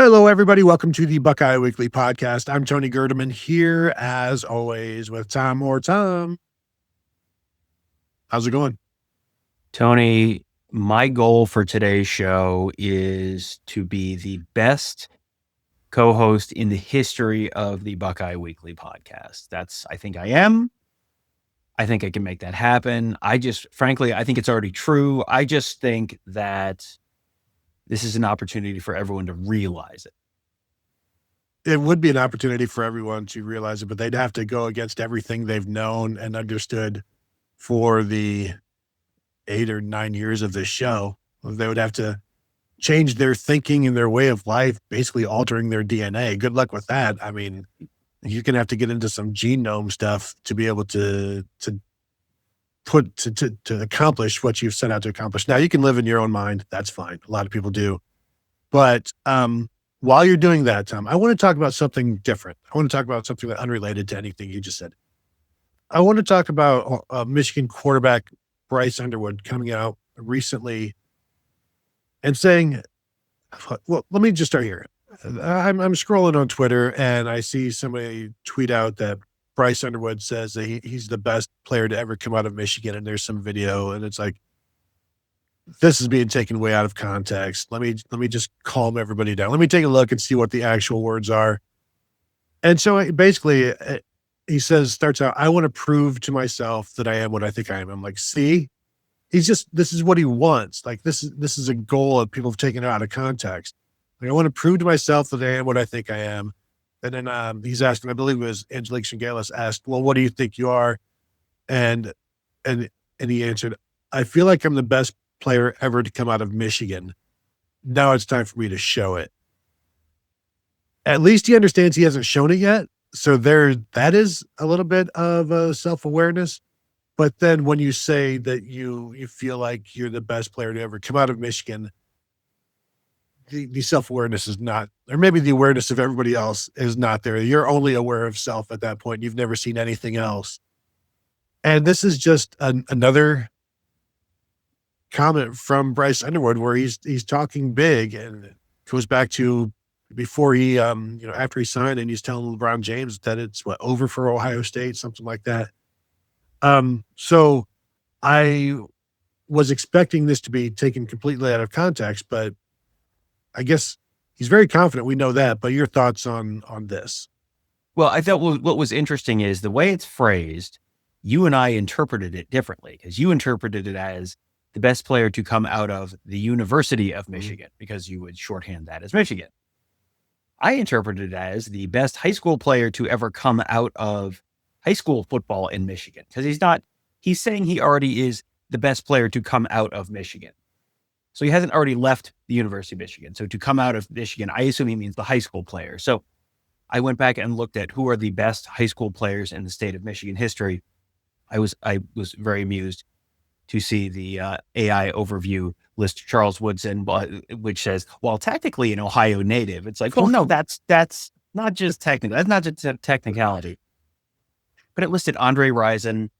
Hello, everybody. Welcome to the Buckeye Weekly Podcast. I'm Tony Gerdeman here, as always, with Tom Orr. Tom, how's it going? Tony, my goal for today's show is to be the best co-host in the history of the Buckeye Weekly Podcast. I think I am. I think I can make that happen. Frankly, I think it's already true. I just think that this is an opportunity for everyone to realize it. It would be an opportunity for everyone to realize it, but they'd have to go against everything they've known and understood for the 8 or 9 years of this show. They would have to change their thinking and their way of life, basically altering their DNA. Good luck with that. I mean, you're going to have to get into some genome stuff to be able to accomplish what you've set out to accomplish. Now, you can live in your own mind. That's fine. A lot of people do. But while you're doing that, Tom, I want to talk about something different. I want to talk about something that unrelated to anything you just said. I want to talk about Michigan quarterback Bryce Underwood coming out recently and saying, well, let me just start here. I'm scrolling on Twitter and I see somebody tweet out that Bryce Underwood says that he's the best player to ever come out of Michigan. And there's some video and it's like, this is being taken way out of context. Let me just calm everybody down. Let me take a look and see what the actual words are. And so basically he starts out, I want to prove to myself that I am what I think I am. I'm like, see, this is what he wants. Like this is a goal that people have taken out of context. Like, I want to prove to myself that I am what I think I am. And then he's asking, I believe it was Angelique Shingalis asked, well, what do you think you are? And he answered, I feel like I'm the best player ever to come out of Michigan. Now it's time for me to show it. At least he understands he hasn't shown it yet. So that is a little bit of self-awareness. But then when you say that you feel like you're the best player to ever come out of Michigan, the self-awareness is not, or maybe the awareness of everybody else is not there. You're only aware of self at that point. You've never seen anything else. And this is just another comment from Bryce Underwood where he's talking big and goes back to before he, after he signed and he's telling LeBron James that it's over for Ohio State, something like that. So I was expecting this to be taken completely out of context, but I guess he's very confident. We know that, but your thoughts on this? Well, I thought what was interesting is the way it's phrased, you and I interpreted it differently because you interpreted it as the best player to come out of the University of Michigan because you would shorthand that as Michigan. I interpreted it as the best high school player to ever come out of high school football in Michigan because he's saying he already is the best player to come out of Michigan. So he hasn't already left the University of Michigan. So to come out of Michigan, I assume he means the high school player. So I went back and looked at who are the best high school players in the state of Michigan history. I was very amused to see the AI overview list Charles Woodson, which says, well, technically an Ohio native. It's like, well, no, that's not just technical. That's not just a technicality. But it listed Andre Rison,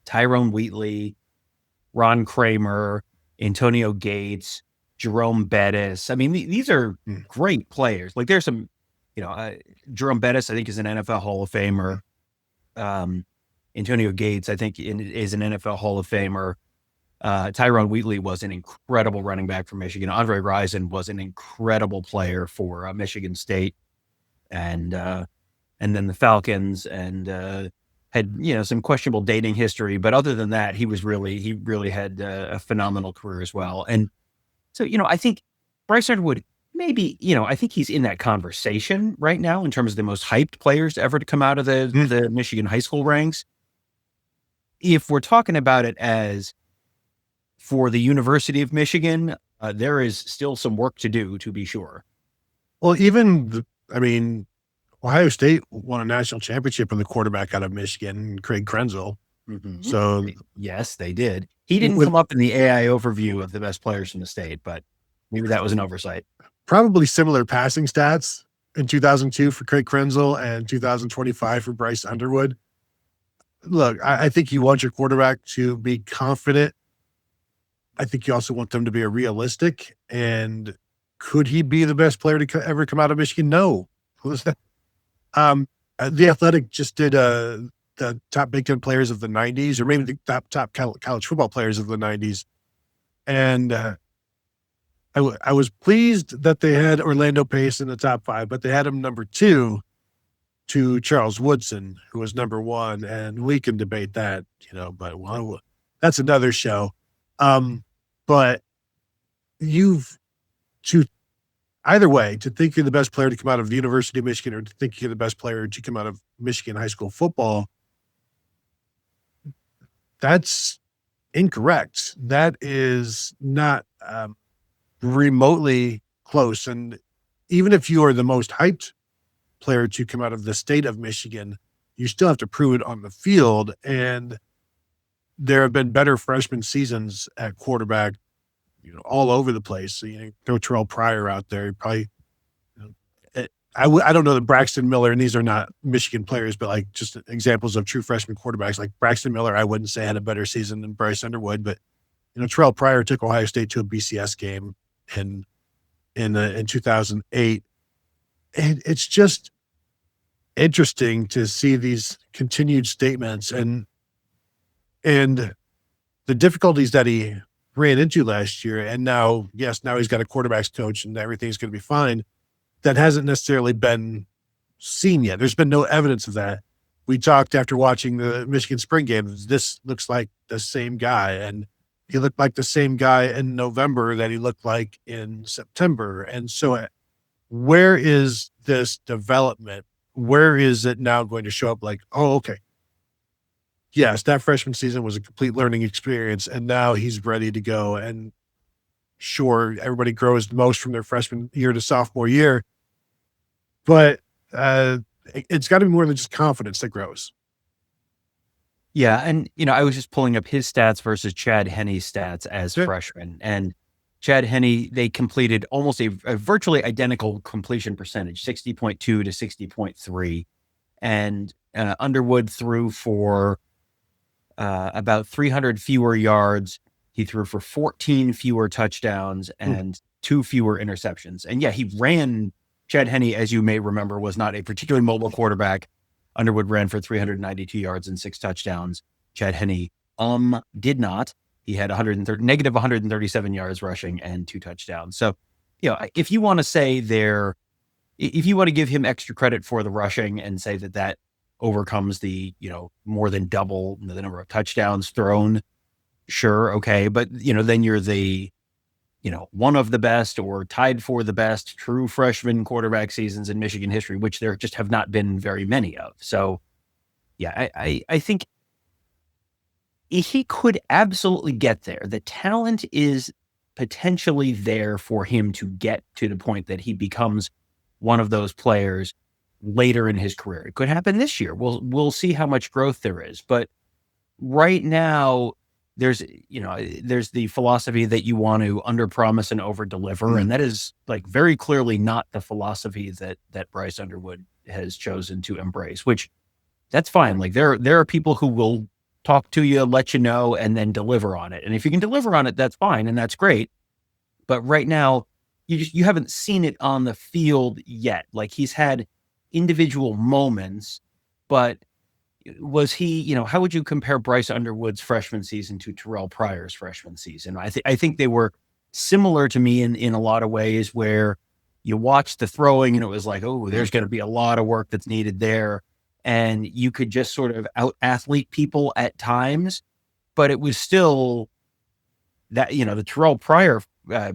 Tyrone Wheatley, Ron Kramer, Antonio Gates, Jerome Bettis. I mean, these are great players. Like there's some, Jerome Bettis, I think is an NFL Hall of Famer. Antonio Gates, I think is an NFL Hall of Famer. Tyrone Wheatley was an incredible running back for Michigan. Andre Rison was an incredible player for Michigan State, and then the Falcons, and had some questionable dating history. But other than that, he really had a phenomenal career as well. And so I think Bryce Underwood maybe I think he's in that conversation right now in terms of the most hyped players ever to come out of the Michigan high school ranks. If we're talking about it as for the University of Michigan, there is still some work to do, to be sure. Well, Ohio State won a national championship with the quarterback out of Michigan, Craig Krenzel. Mm-hmm. So yes, they did. He didn't come up in the AI overview of the best players from the state, but maybe that was an oversight. Probably similar passing stats in 2002 for Craig Krenzel and 2025 for Bryce Underwood. Look, I think you want your quarterback to be confident. I think you also want them to be realistic. And Could he be the best player to ever come out of Michigan? No. Who was that? The Athletic just did the top Big Ten players of the 90s, or maybe the top college football players of the 90s. And I was pleased that they had Orlando Pace in the top 5, but they had him number 2 to Charles Woodson, who was number 1. And we can debate that, but that's another show. But either way, to think you're the best player to come out of the University of Michigan, or to think you're the best player to come out of Michigan high school football, that's incorrect. That is not remotely close. And even if you are the most hyped player to come out of the state of Michigan, you still have to prove it on the field. And there have been better freshman seasons at quarterback, all over the place. So, throw Terrelle Pryor out there. Probably, I don't know that Braxton Miller, and these are not Michigan players, but like just examples of true freshman quarterbacks, like Braxton Miller, I wouldn't say had a better season than Bryce Underwood, but Terrelle Pryor took Ohio State to a BCS game in 2008. And it's just interesting to see these continued statements and the difficulties that he ran into last year. And now he's got a quarterback's coach and everything's going to be fine. That hasn't necessarily been seen yet. There's been no evidence of that. We talked after watching the Michigan spring game. This looks like the same guy. And he looked like the same guy in November that he looked like in September. And so where is this development? Where is it now going to show up like, oh, okay. Yes, that freshman season was a complete learning experience, and now he's ready to go. And sure, everybody grows most from their freshman year to sophomore year, but it's got to be more than just confidence that grows. Yeah, and I was just pulling up his stats versus Chad Henne's stats as freshmen, and Chad Henne, they completed almost a virtually identical completion percentage, 60.2 to 60.3, and Underwood threw for about 300 fewer yards. He threw for 14 fewer touchdowns and 2 fewer interceptions. And yeah, he ran. Chad Henne, as you may remember, was not a particularly mobile quarterback. Underwood ran for 392 yards and 6 touchdowns. Chad Henne did not. He had negative 137 yards rushing and 2 touchdowns. So, if you want to say if you want to give him extra credit for the rushing and say that overcomes the, more than double the number of touchdowns thrown, sure, okay. But, then you're the, one of the best or tied for the best true freshman quarterback seasons in Michigan history, which there just have not been very many of. So, yeah, I think he could absolutely get there. The talent is potentially there for him to get to the point that he becomes one of those players later in his career. It could happen this year. We'll see how much growth there is. But right now, there's the philosophy that you want to underpromise and overdeliver, and that is like very clearly not the philosophy that Bryce Underwood has chosen to embrace. Which that's fine. Like there are people who will talk to you, let you know, and then deliver on it. And if you can deliver on it, that's fine and that's great. But right now, you haven't seen it on the field yet. Like he's had individual moments, but was he, how would you compare Bryce Underwood's freshman season to Terrelle Pryor's freshman season? I think they were similar to me in a lot of ways, where you watched the throwing and it was like, oh, there's going to be a lot of work that's needed there. And you could just sort of out athlete people at times, but it was still that, the Terrelle Pryor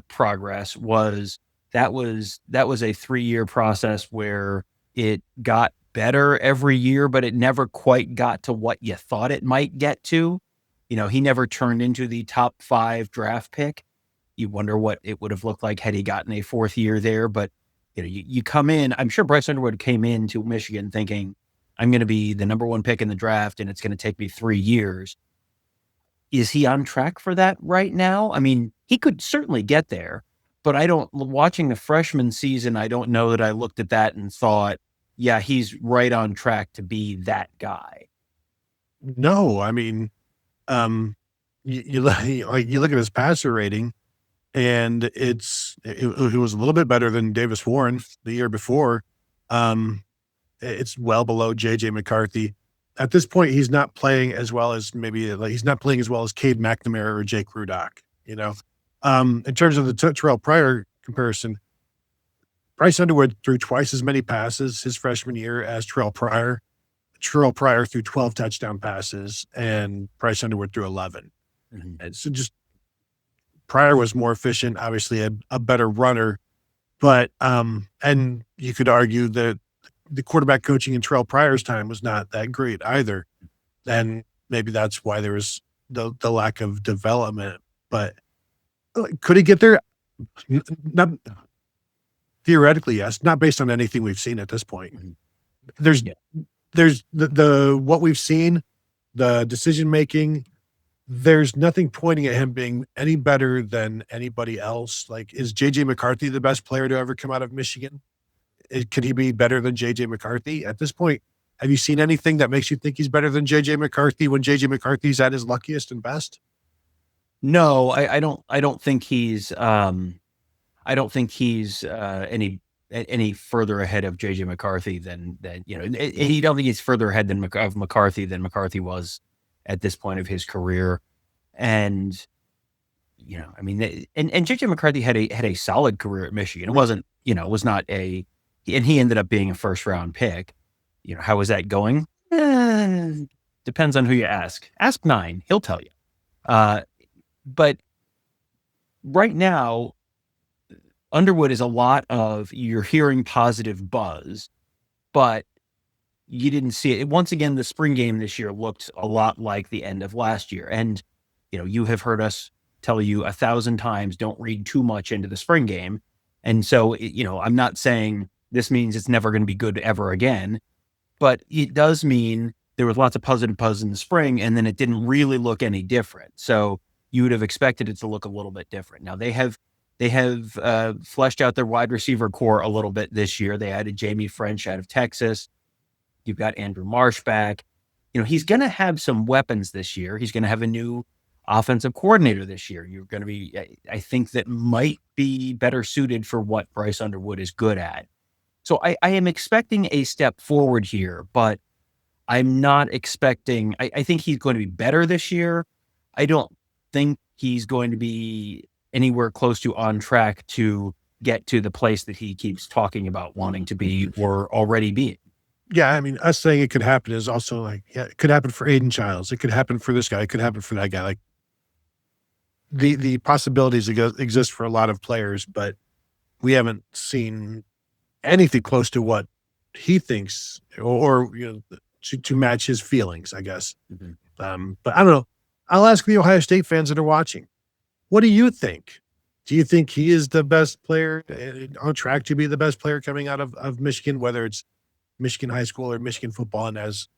progress was a 3-year process where it got better every year, but it never quite got to what you thought it might get to. He never turned into the top 5 draft pick. You wonder what it would have looked like had he gotten a 4th year there. But, you come in, I'm sure Bryce Underwood came into Michigan thinking, I'm going to be the number 1 pick in the draft and it's going to take me 3 years. Is he on track for that right now? I mean, he could certainly get there, but watching the freshman season, I don't know that I looked at that and thought, yeah, he's right on track to be that guy. No, I mean, you look at his passer rating, and it's It was a little bit better than Davis Warren the year before. It's well below JJ McCarthy. At this point, he's not playing as well as he's not playing as well as Cade McNamara or Jake Rudock, in terms of the Terrelle Pryor comparison, Bryce Underwood threw twice as many passes his freshman year as Terrelle Pryor. Terrelle Pryor threw 12 touchdown passes and Bryce Underwood threw 11. Mm-hmm. And so just Pryor was more efficient, obviously a better runner, but and you could argue that the quarterback coaching in Terrelle Pryor's time was not that great either. And maybe that's why there was the lack of development. But could he get there? Not theoretically, yes. Not based on anything we've seen at this point. There's the what we've seen, the decision making. There's nothing pointing at him being any better than anybody else. Like, is JJ McCarthy the best player to ever come out of Michigan? Could he be better than JJ McCarthy at this point? Have you seen anything that makes you think he's better than JJ McCarthy when JJ McCarthy's at his luckiest and best? No, I don't think he's any further ahead of JJ McCarthy than he don't think he's further ahead of McCarthy than McCarthy was at this point of his career. And and JJ McCarthy had a solid career at Michigan. It wasn't, it was not and he ended up being a first round pick. How was that going? Depends on who you ask. Ask 9, he'll tell you. But right now, Underwood is a lot of, you're hearing positive buzz, but you didn't see it. Once again, the spring game this year looked a lot like the end of last year. And, you have heard us tell you 1,000 times, don't read too much into the spring game. And so, I'm not saying this means it's never going to be good ever again, but it does mean there was lots of positive buzz in the spring, and then it didn't really look any different. So you would have expected it to look a little bit different. Now they have fleshed out their wide receiver core a little bit this year. They added Jamie French out of Texas. You've got Andrew Marsh back. He's going to have some weapons this year. He's going to have a new offensive coordinator this year. You're going to be, I think, that might be better suited for what Bryce Underwood is good at. So I am expecting a step forward here, but I'm not expecting, I think he's going to be better this year. I don't think he's going to be anywhere close to on track to get to the place that he keeps talking about wanting to be or already being. Yeah, I mean, us saying it could happen is also like, yeah, it could happen for Aiden Childs. It could happen for this guy. It could happen for that guy. Like, the possibilities exist for a lot of players, but we haven't seen anything close to what he thinks or to match his feelings, I guess. Mm-hmm. But I don't know. I'll ask the Ohio State fans that are watching. What do you think? Do you think he is the best player, on track to be the best player coming out of Michigan, whether it's Michigan high school or Michigan football? And as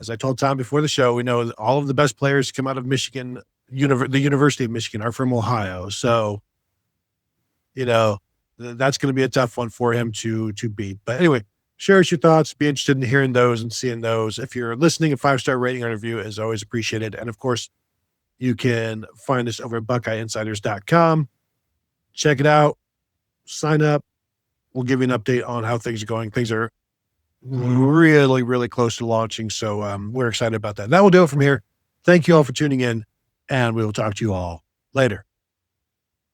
I told Tom before the show, we know that all of the best players come out of Michigan, the University of Michigan, are from Ohio. So, that's going to be a tough one for him to beat. But anyway, share us your thoughts. Be interested in hearing those and seeing those. If you're listening, a 5-star rating or review is always appreciated. And of course, you can find us over at BuckeyeInsiders.com. Check it out. Sign up. We'll give you an update on how things are going. Things are really, really close to launching. So we're excited about that. That will do it from here. Thank you all for tuning in, and we will talk to you all later.